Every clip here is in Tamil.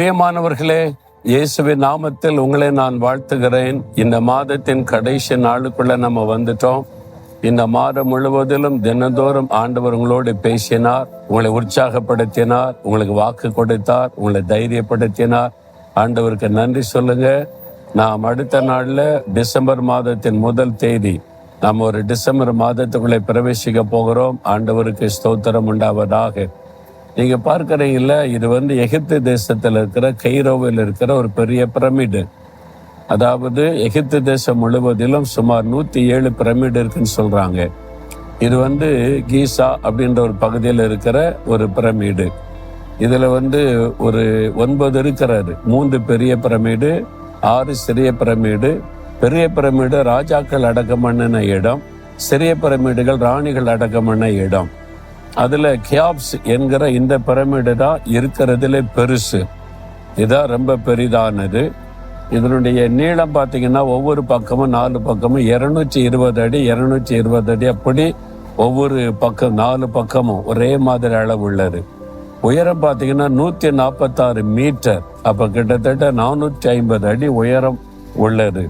பிரியமானவர்களே, இயேசுவின் நாமத்தில் உங்களை நான் வாழ்த்துகிறேன். இந்த மாதத்தின் கடைசி நாளுக்குள்ள நம்ம வந்துட்டோம். இந்த மாதம் முழுவதிலும் தினந்தோறும் ஆண்டவர் உங்களோடு பேசினார், உங்களை உற்சாகப்படுத்தினார், உங்களுக்கு வாக்கு கொடுத்தார், உங்களை தைரியப்படுத்தினார். ஆண்டவருக்கு நன்றி சொல்லுங்க. நாம் அடுத்த நாள்ல டிசம்பர் மாதத்தின் முதல் தேதி நாம் ஒரு டிசம்பர் மாதத்துக்குள்ளே பிரவேசிக்க போகிறோம். ஆண்டவருக்கு ஸ்தோத்திரம் உண்டாவதாக. நீங்க பார்க்கறீங்கல்ல, இது எகிப்து தேசத்தில் இருக்கிற கைரோவில் இருக்கிற ஒரு பெரிய பிரமிடு. அதாவது எகிப்து தேசம் முழுவதிலும் சுமார் 107 பிரமிடு இருக்குன்னு சொல்றாங்க. இது கீசா அப்படின்ற ஒரு பகுதியில் இருக்கிற ஒரு பிரமிடு. இதுல ஒரு 9 இருக்கிறது. 3 பெரிய பிரமிடு, 6 சிறிய பிரமிடு. பெரிய பிரமிடு ராஜாக்கள் அடக்கம் பண்ணின இடம், சிறிய பிரமிடுகள் ராணிகள் அடக்கம் பண்ண இடம். அதுல கியாப்ஸ் என்கிற இந்த பிரமிடு தான் இருக்கிறதுல பெருசு. இதான் ரொம்ப பெரிதானது. இதனுடைய நீளம் பார்த்தீங்கன்னா ஒவ்வொரு பக்கமும் 4 பக்கமும் 220 அடி 220 அடி, அப்படி ஒவ்வொரு பக்கம் 4 பக்கமும் ஒரே மாதிரி அளவு உள்ளது. உயரம் பார்த்தீங்கன்னா 146 மீட்டர், அப்ப கிட்டத்தட்ட 450 அடி உயரம் உள்ளது.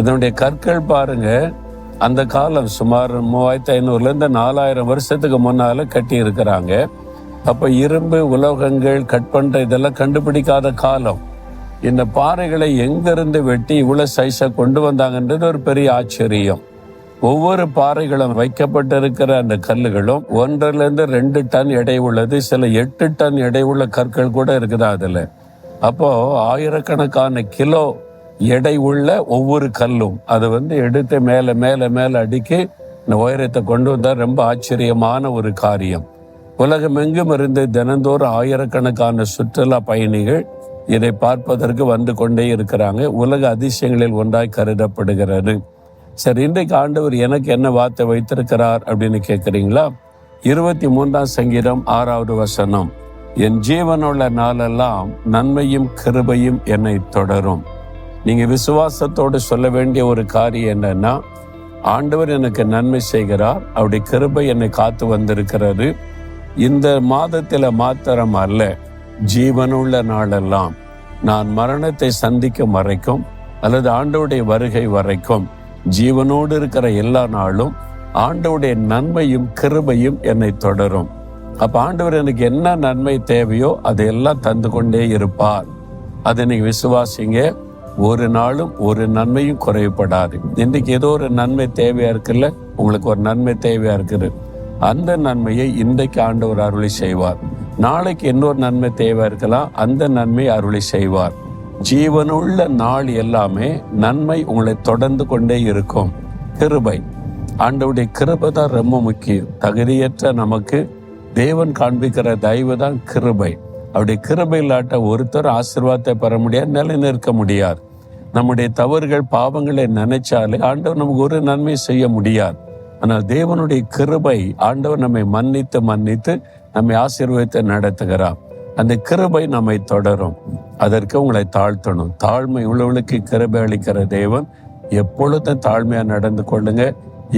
இதனுடைய கற்கள் பாருங்க, அந்த காலம் சுமார் 3500 4000 வருஷத்துக்கு முன்னால கட்டி இருக்கிறாங்க. அப்ப இரும்பு உலோகங்கள் கட் பண்ற இதெல்லாம் கண்டுபிடிக்காத காலம். இந்த பாறைகளை எங்கிருந்து வெட்டி இவ்வளவு சைஸா கொண்டு வந்தாங்கன்றது ஒரு பெரிய ஆச்சரியம். ஒவ்வொரு பாறைகளும் வைக்கப்பட்டிருக்கிற அந்த கல்லுகளும் 1-2 டன் எடை உள்ளது. சில 8 டன் எடை உள்ள கற்கள் கூட இருக்குது அதுல. அப்போ ஆயிரக்கணக்கான கிலோ எடை உள்ள ஒவ்வொரு கல்லும் அது எடுத்து மேல மேல மேல அடுக்கி இந்த உயரத்தை கொண்டு வந்தால் ரொம்ப ஆச்சரியமான ஒரு காரியம். உலகம் எங்கும் இருந்து தினந்தோறும் ஆயிரக்கணக்கான சுற்றுலா பயணிகள் இதை பார்ப்பதற்கு வந்து கொண்டே இருக்கிறாங்க. உலக அதிசயங்களில் ஒன்றாய் கருதப்படுகிறது. சரி, இன்றைக்கு ஆண்டவர் எனக்கு என்ன வார்த்தை வைத்திருக்கிறார் அப்படின்னு கேட்குறீங்களா? 23ஆம் சங்கீதம் 6வது வசனம், என் ஜீவனுள்ள நாளெல்லாம் நன்மையும் கிருபையும் என்னை தொடரும். நீங்க விசுவாசத்தோடு சொல்ல வேண்டிய ஒரு காரியம் என்னன்னா, ஆண்டவர் எனக்கு நன்மை செய்கிறார், அவருடைய கிருபை என்னை காத்து வந்திருக்கிறது. இந்த மாதத்தில மாத்திரம் அல்ல, ஜீவனுள்ள நாளெல்லாம், நான் மரணத்தை சந்திக்கும் வரைக்கும் அல்லது ஆண்டவருடைய வருகை வரைக்கும் ஜீவனோடு இருக்கிற எல்லா நாளும் ஆண்டவருடைய நன்மையும் கிருபையும் என்னை தொடரும். அப்ப ஆண்டவர் எனக்கு என்ன நன்மை தேவையோ அதையெல்லாம் தந்து கொண்டே இருப்பார். அதை நீங்க விசுவாசிங்க. ஒரு நாளும் ஒரு நன்மையும் குறைவுபடாது. இன்றைக்கு ஏதோ ஒரு நன்மை தேவையா இருக்குல்ல, உங்களுக்கு ஒரு நன்மை தேவையா இருக்குது, அந்த நன்மையை இன்றைக்கு ஆண்டவர் அருளி செய்வார். நாளைக்கு இன்னொரு நன்மை தேவையா இருக்கலாம், அந்த நன்மை அருளி செய்வார். ஜீவனுள்ள நாள் எல்லாமே நன்மை உங்களை தொடர்ந்து கொண்டே இருக்கும். கிருபை, ஆண்டவருடைய கிருபை தான் ரொம்ப முக்கியம். தகுதியற்ற நமக்கு தேவன் காண்பிக்கிற தயவு தான் கிருபை. அவருடைய கிருபை இல்லாட்ட ஒருத்தர் ஆசீர்வாதத்தை பெற முடியாது, நிலை நிற்க முடியாது. நம்முடைய தவறுகள் பாவங்களை நினைச்சாலே ஆண்டவர் நமக்கு ஒரு நன்மை செய்ய முடியாது. ஆனால் தேவனுடைய கிருபை, ஆண்டவர் நம்மை மன்னித்து மன்னித்து நம்மை ஆசீர்வதித்து நடத்துகிறார். அந்த கிருபை நம்மை தொடரும். அதற்கு உங்களை தாழ்த்தணும். தாழ்மை உள்ளவளுக்கு கிருபை அளிக்கிற தேவன். எப்பொழுதும் தாழ்மையா நடந்து கொள்ளுங்க.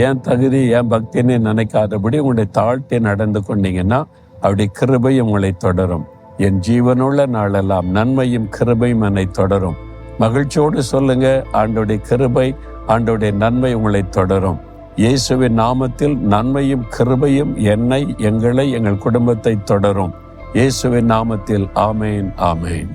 ஏன் தகுதி ஏன் பக்தின்னு நினைக்காதபடி உங்களுடைய தாழ்த்தி நடந்து கொண்டீங்கன்னா அவருடைய கிருபை உங்களை தொடரும். என் ஜீவனுள்ள நாளெல்லாம் நன்மையும் கிருபையும் என்னை தொடரும். மகிழ்ச்சியோடு சொல்லுங்க, ஆண்டவருடைய கிருபை ஆண்டவருடைய நன்மை உங்களை தொடரும். இயேசுவின் நாமத்தில் நன்மையும் கிருபையும் என்னை, எங்களை, எங்கள் குடும்பத்தை தொடரும். இயேசுவின் நாமத்தில் ஆமேன், ஆமேன்.